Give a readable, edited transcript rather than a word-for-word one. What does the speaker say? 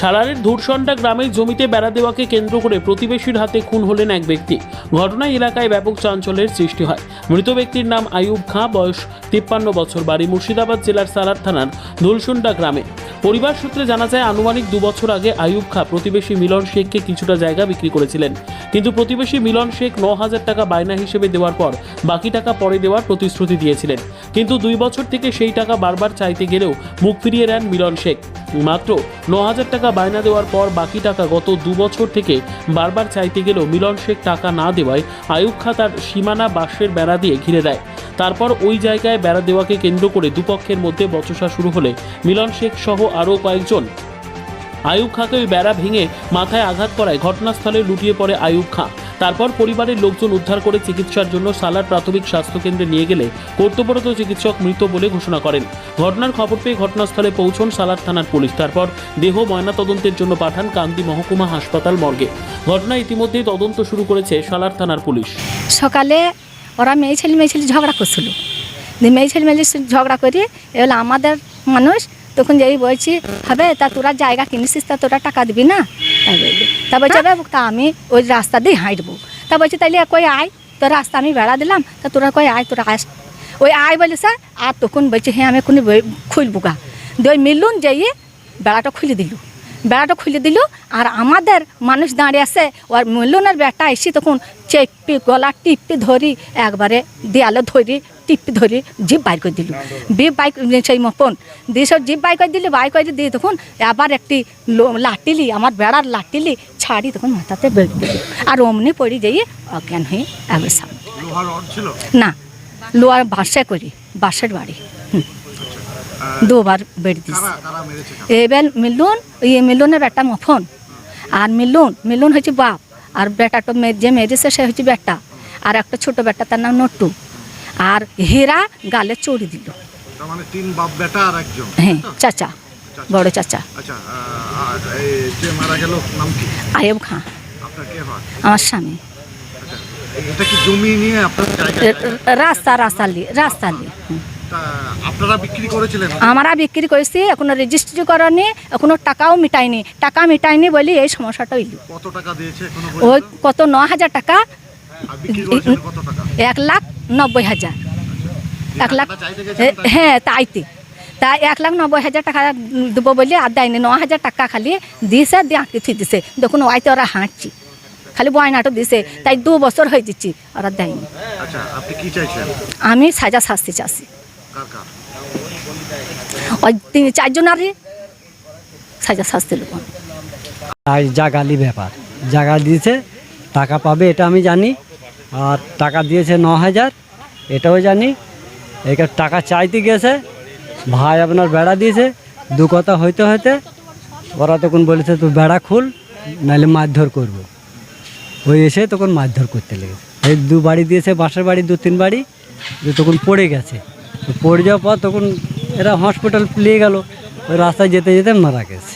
সালারের ধুরসন্ডা গ্রামের জমিতে বেড়া দেওয়াকে কেন্দ্র করে প্রতিবেশীর হাতে খুন হলেন এক ব্যক্তি। ঘটনায় এলাকায় ব্যাপক চাঞ্চল্যের সৃষ্টি হয়। মৃত ব্যক্তির নাম আইয়ুব খাঁ, বয়স 53 বছর, বাড়ি মুর্শিদাবাদ জেলার সালার থানার ধুরসন্ডা গ্রামে। পরিবার সূত্রে জানা যায়, আনুমানিক 2 বছর আগে আইয়ুব খাঁ প্রতিবেশী মিলন শেখকে কিছুটা জায়গা বিক্রি করেছিলেন, কিন্তু প্রতিবেশী মিলন শেখ 9,000 টাকা বায়না হিসেবে দেওয়ার পর বাকি টাকা পরে দেওয়ার প্রতিশ্রুতি দিয়েছিলেন। কিন্তু 2 বছর থেকে সেই টাকা বারবার চাইতে গেলেও মুখ ফিরিয়ে নেন মিলন শেখ। মাত্র 9,000 টাকা বায়না দেওয়ার পর বাকি টাকা গত 2 বছর থেকে বারবার চাইতে গেলেও মিলন শেখ টাকা না দেওয়ায় আইয়ুব খাঁ তার সীমানা বাঁশের বেড়া দিয়ে ঘিরে দেয়। তারপর ওই জায়গায় বেড়া দেওয়াকে কেন্দ্র করে দুপক্ষের মধ্যে বচসা শুরু হলে মিলন শেখ সহ আরও কয়েকজন আইয়ুব খাঁকে ওই বেড়া ভেঙে মাথায় আঘাত করায় ঘটনাস্থলে লুটিয়ে পড়ে আইয়ুব খাঁ। তারপর পরিবারের লোকজন উদ্ধার করে চিকিৎসার জন্য সালার প্রাথমিক স্বাস্থ্যকেন্দ্রে নিয়ে গেলে কর্তব্যরত চিকিৎসক মৃত বলে ঘোষণা করেন। ঘটনার খবর পেয়ে ঘটনাস্থলে পৌঁছন সালার থানার পুলিশ। তারপর দেহ ময়নাতদন্তের জন্য পাঠান কান্দি মহকুমা হাসপাতাল মর্গে। ঘটনায় ইতিমধ্যেই তদন্ত শুরু করেছে সালার থানার পুলিশ। সকালে ওরা মেয়ে ছেলে ঝগড়া করছিল, মেয়ে ছেলে ঝগড়া করে এবার আমাদের মানুষ তখন যেই বলছি হবে তা তোরা জায়গা কিনেছিস, তা তোরা টাকা দিবি না? তাই বলবি, তা বলছে তা আমি ওই রাস্তা দিয়ে হাঁটবো। তা বলছি তাইলে কই আয়, তোর রাস্তা আমি বেড়া দিলাম, তা তোরা কই আয়, তোরা আস। ওই আয় বলে স্যার, আর তখন বলছে হ্যাঁ আমি এখন খুলবো গা। ওই মিলুন যেয়ে বেড়াটা খুলে দিল আর আমাদের মানুষ দাঁড়িয়ে আছে। ওর মিলুনের বেটা এসে তখন চেপি গলা টিপি ধরি একবারে দেয়ালে টিপি ধরি জিপ বাইর করে দিল। বাইক সেই মপন দিয়ে সব জিপ বাইর করে দিল, বাইর করে দিয়ে তখন আবার একটি লাটিলি আমার বেড়ার লাটিলি ছাড়ি তখন মাথাতে বেড়ে দিল আর অমনি পড়ি যাইয়ে অজ্ঞান হয়ে একবার সামনে। না, লোহার বাঁশের বাড়ি দুবার বেড়ে দিস। এবার মিলনের বেটা মফন আর মিলন হচ্ছে বাপ, আর বেটাটা যে মেরেছে সে হচ্ছে বেটা, আর একটা ছোট বেটা তার নাম নট্টু, আর হীরা গালে চড়ি দিল। হ্যাঁ, চাচা, বড় চাচা। আইয়ুব খাঁ আমার স্বামী। রাস্তা আমরা বিক্রি করেছি, এখনো রেজিস্ট্রি করেনি, এখনো টাকাও মিটাইনি বলি এই সমস্যাটা হইল। ওই কত 9,000 টাকা, 1,90,000, 1 লাখ। হ্যাঁ তাইতে তা 1,90,000 টাকা দেবো বলে আর দেয়নি। 9,000 টাকা খালি দিয়েছে, দিয়ে আঁকি থুই দিছে। দেখুন ওইতে ওরা হাঁটছি, খালি বয়নাটা দিছে, তাই 2 বছর হয়ে দিচ্ছি, ওরা দেয়নি। আমি সাজা শাস্তি চাচ্ছি। ওই 3-4 জনারই সাজা শাস্তি লোক। আর জাগালি ব্যাপার, জায়গা দিয়েছে, টাকা পাবে এটা আমি জানি, আর টাকা দিয়েছে 9,000 এটাও জানি। এখানে টাকা চাইতে গেছে, ভাই আপনার বেড়া দিয়েছে, 2 কথা হইতে ওরা তখন বলেছে তুই বেড়া খুল নাহলে মারধর করবো। ওই এসে তখন মারধর করতে লেগেছে। এই 2 বাড়ি দিয়েছে, বাঁশের বাড়ি 2-3 বাড়ি, তখন পড়ে গেছে। পড়ে যাওয়ার পর তখন এরা হসপিটাল নিয়ে গেল, ওই রাস্তায় যেতে মারা গেছে।